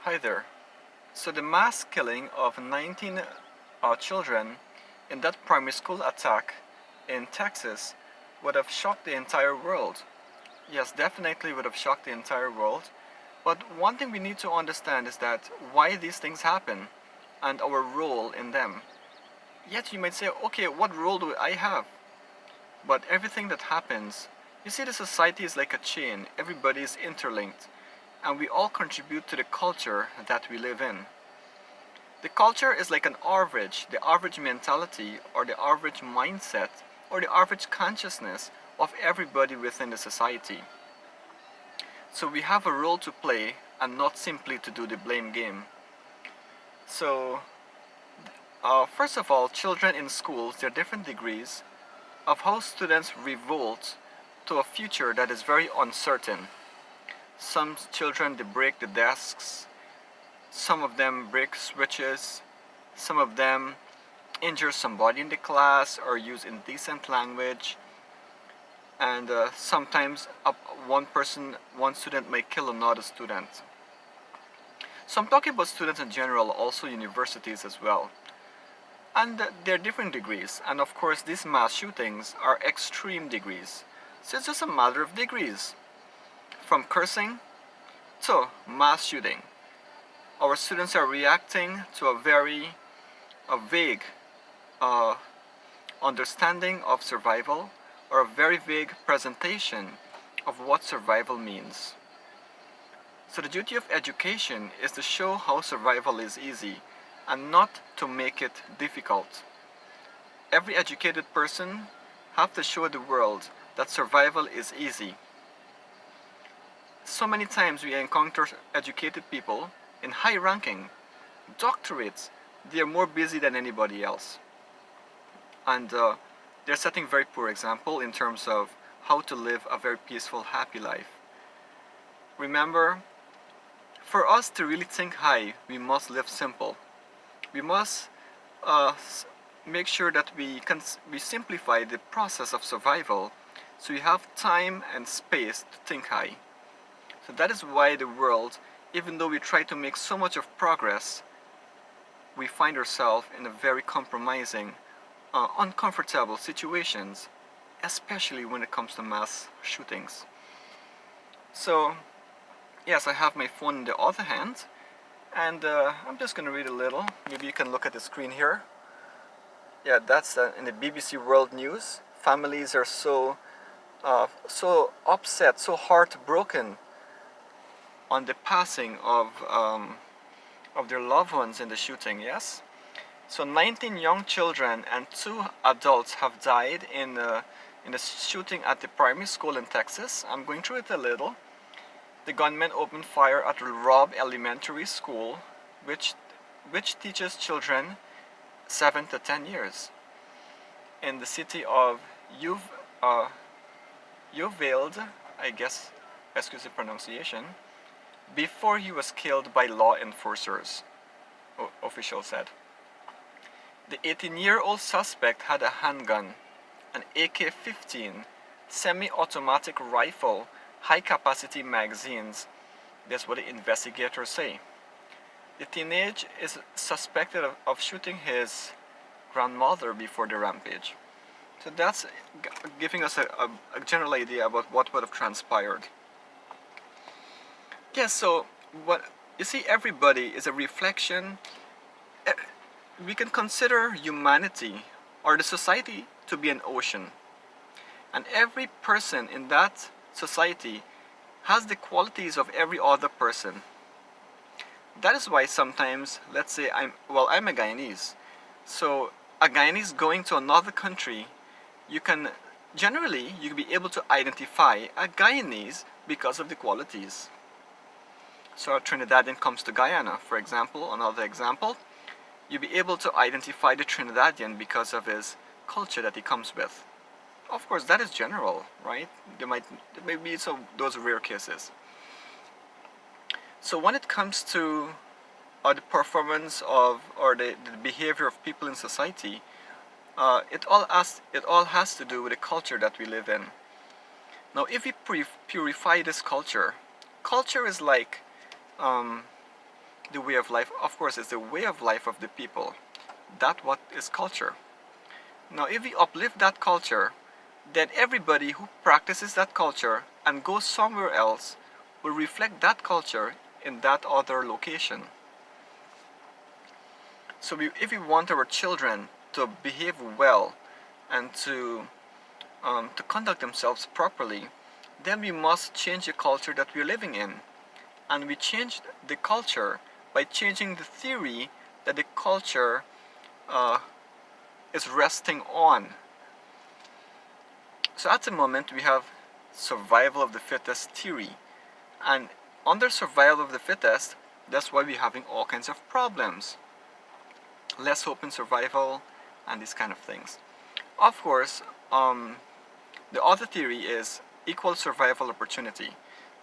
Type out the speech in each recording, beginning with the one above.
Hi there. So the mass killing of 19 children in that primary school attack in Texas would have shocked the entire world. Yes, definitely would have shocked the entire world. But one thing we need to understand is that why these things happen and our role in them. Yet you might say, okay, what role do I have? But everything that happens, you see, the society is like a chain, everybody is interlinked, and we all contribute to the culture that we live in. The culture is like an average, the average mentality or the average mindset or the average consciousness of everybody within the society. So we have a role to play and not simply to do the blame game. So, first of all, children in schools, there are different degrees of how students revolt to a future that is very uncertain. Some children, they break the desks, some of them break switches, some of them injure somebody in the class or use indecent language, and sometimes one student may kill another student. So I'm talking about students in general, also universities as well. And there are different degrees, and of course these mass shootings are extreme degrees. So it's just a matter of degrees. From cursing to mass shooting. Our students are reacting to a vague uh, understanding of survival or a very vague presentation of what survival means. So the duty of education is to show how survival is easy and not to make it difficult. Every educated person have to show the world that survival is easy. So many times we encounter educated people in high ranking, doctorates, they are more busy than anybody else. And they're setting very poor example in terms of how to live a very peaceful, happy life. Remember, for us to really think high, we must live simple. We must uh, make sure that we simplify the process of survival so we have time and space to think high. So that is why the world, even though we try to make so much of progress, we find ourselves in a very compromising, uncomfortable situations, especially when it comes to mass shootings. So, yes, I have my phone in the other hand, and I'm just going to read a little. Maybe you can look at the screen here. Yeah, that's in the BBC World News. Families are so upset, so heartbroken on the passing of their loved ones in the shooting. Yes. So 19 young children and 2 adults have died in the shooting at the primary school in Texas. I'm going through it a little. The gunmen opened fire at Robb Elementary School, which teaches children 7 to 10 years in the city of Uvalde, I guess, excuse the pronunciation, before he was killed by law enforcers, officials said. The 18-year-old suspect had a handgun, an AK-15, semi-automatic rifle, high-capacity magazines. That's what the investigators say. The teenage is suspected of shooting his grandmother before the rampage. So that's giving us a general idea about what would have transpired. Yes, so what you see, everybody is a reflection. We can consider humanity or the society to be an ocean. And every person in that society has the qualities of every other person. That is why sometimes, let's say I'm a Guyanese. So a Guyanese going to another country, you can be able to identify a Guyanese because of the qualities. So a Trinidadian comes to Guyana, for example, another example, you'll be able to identify the Trinidadian because of his culture that he comes with. Of course, that is general, right? There may be those rare cases. So when it comes to the performance of or the behavior of people in society, it all has to do with the culture that we live in. Now, if we purify this culture is like the way of life, of course, is the way of life of the people. That what is culture. Now, if we uplift that culture, then everybody who practices that culture and goes somewhere else will reflect that culture in that other location. So if we want our children to behave well and to conduct themselves properly, then we must change the culture that we're living in. And we change the culture by changing the theory that the culture is resting on. So at the moment we have survival of the fittest theory, and under survival of the fittest, that's why we're having all kinds of problems. Less hope in survival and these kind of things. Of course, the other theory is equal survival opportunity,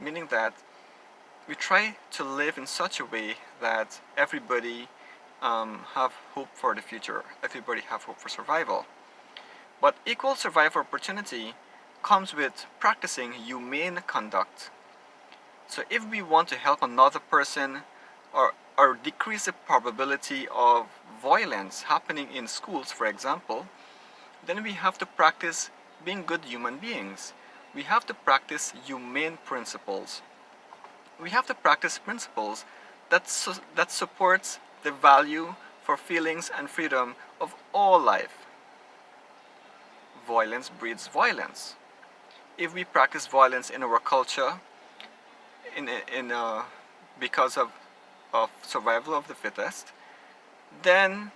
meaning that we try to live in such a way that everybody have hope for the future, everybody have hope for survival. But equal survival opportunity comes with practicing humane conduct. So if we want to help another person or decrease the probability of violence happening in schools, for example, then we have to practice being good human beings. We have to practice humane principles. We have to practice principles that supports the value for feelings and freedom of all life. Violence breeds violence. If we practice violence in our culture, because of survival of the fittest, then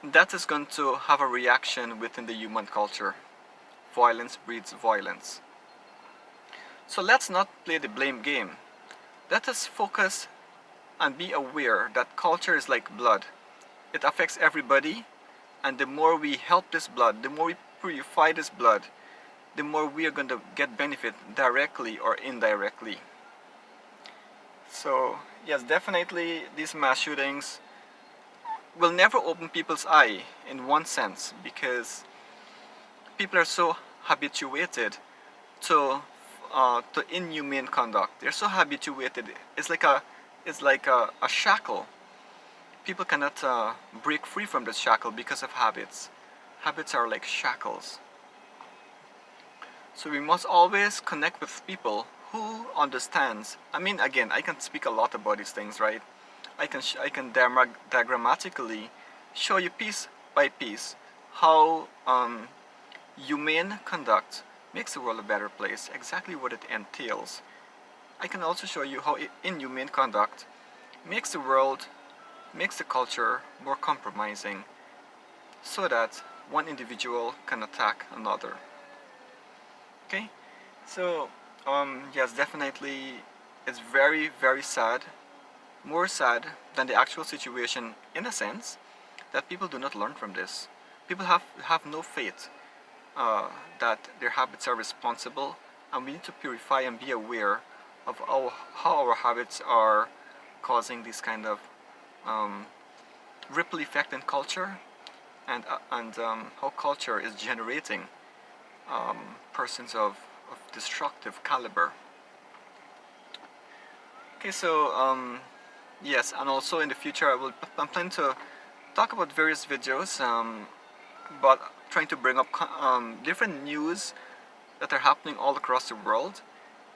that is going to have a reaction within the human culture. Violence breeds violence. So let's not play the blame game. Let us focus and be aware that culture is like blood. It affects everybody, and the more we help this blood, the more we purify this blood, the more we are going to get benefit directly or indirectly. So yes, definitely these mass shootings will never open people's eye in one sense, because people are so habituated to inhumane conduct. They're so habituated. It's like a shackle. People cannot break free from this shackle because of habits. Habits are like shackles. So we must always connect with people who understands. I mean, again, I can speak a lot about these things, right? I can diagrammatically show you piece by piece how humane conduct makes the world a better place, exactly what it entails. I can also show you how inhumane conduct makes the world, makes the culture more compromising, so that one individual can attack another. Okay, so yes, definitely, it's very, very sad, more sad than the actual situation, in a sense, that people do not learn from this. People have no faith that their habits are responsible, and we need to purify and be aware of how our habits are causing this kind of ripple effect in culture, and how culture is generating persons of destructive caliber. Okay, so yes, and also in the future I'm planning to talk about various videos, but trying to bring up different news that are happening all across the world,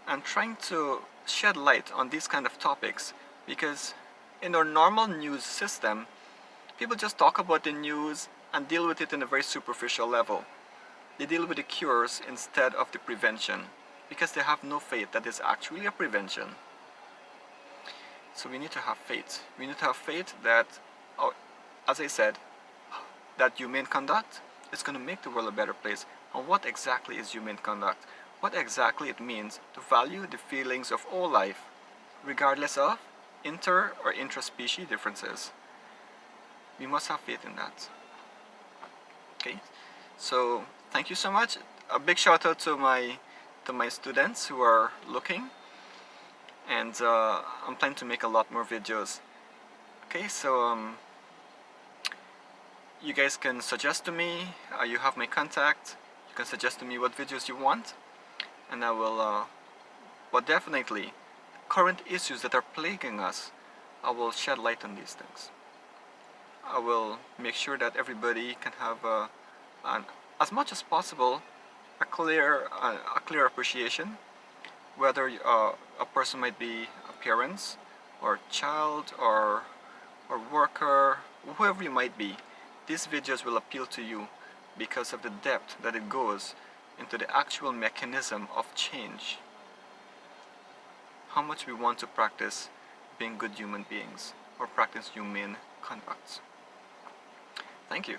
and trying to shed light on these kind of topics, because in our normal news system, people just talk about the news and deal with it in a very superficial level. They deal with the cures instead of the prevention, because they have no faith that there's actually a prevention. So we need to have faith. We need to have faith that, as I said, that humane conduct is going to make the world a better place. And what exactly is humane conduct? What exactly it means to value the feelings of all life, regardless of inter or intraspecies differences. We must have faith in that. Okay, so thank you so much. A big shout out to my students who are looking, and I'm planning to make a lot more videos. Okay, so you guys can suggest to me. You have my contact. You can suggest to me what videos you want, and I will. But definitely, current issues that are plaguing us I will shed light on these things. I will make sure that everybody can have as much as possible a clear appreciation, whether a person might be a parent or child or worker, whoever you might be. These videos will appeal to you because of the depth that it goes into the actual mechanism of change. How much we want to practice being good human beings or practice humane conduct. Thank you.